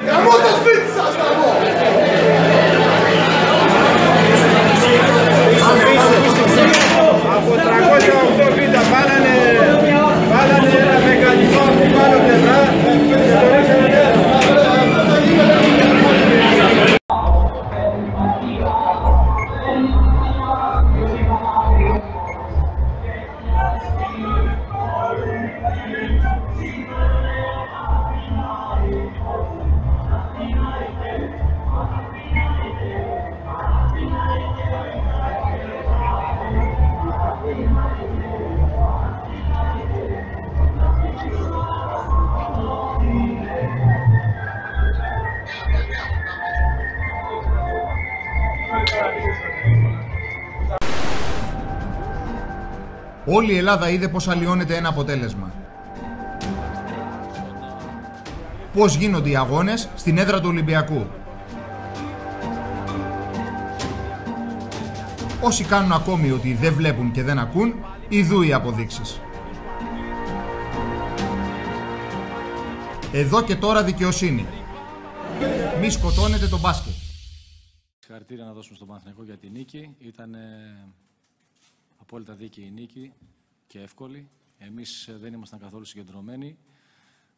Γαμώ το σπίτι σας, γαμώ! Από 308 β' βάλανε ένα μεκανικό από την πάνω πλευρά και το ρίξανε νερό. Όλη η Ελλάδα είδε πως αλλοιώνεται ένα αποτέλεσμα. Πώς γίνονται οι αγώνες στην έδρα του Ολυμπιακού. Όσοι κάνουν ακόμη ότι δεν βλέπουν και δεν ακούν, ιδού οι αποδείξεις. Εδώ και τώρα δικαιοσύνη. Μη σκοτώνετε το μπάσκετ. Συγχαρητήρια να δώσουμε στον Παναθηναϊκό για τη νίκη. Ήταν απόλυτα δίκαιη η νίκη και εύκολη. Εμείς δεν ήμασταν καθόλου συγκεντρωμένοι.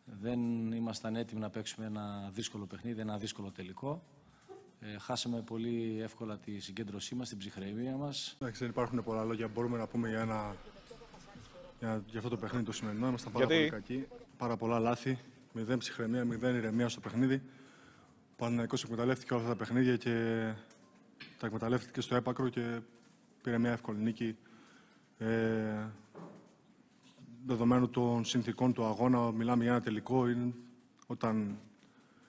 Δεν ήμασταν έτοιμοι να παίξουμε ένα δύσκολο παιχνίδι, ένα δύσκολο τελικό. Χάσαμε πολύ εύκολα τη συγκέντρωσή μας, την ψυχραιμία μας. Δεν υπάρχουν πολλά λόγια. Μπορούμε να πούμε για αυτό το παιχνίδι το σημερινό. Ήμασταν πάρα πολύ κακοί. Πάρα πολλά λάθη. 0 ψυχραιμία, 0 ηρεμία στο παιχνίδι. Ο Παναθηναϊκός εκμεταλλεύτηκε όλα αυτά τα παιχνίδια και τα εκμεταλλεύτηκε στο έπακρο και πήρε μια εύκολη νίκη. Δεδομένου των συνθηκών του αγώνα, μιλάμε για ένα τελικό. Όταν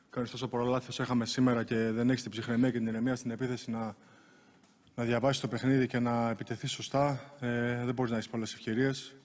κάνεις τόσο πολλά λάθη όσο είχαμε σήμερα και δεν έχεις την ψυχραιμία και την ηρεμία στην επίθεση να διαβάσεις το παιχνίδι και να επιτεθείς σωστά, δεν μπορείς να έχεις πολλές ευκαιρίες.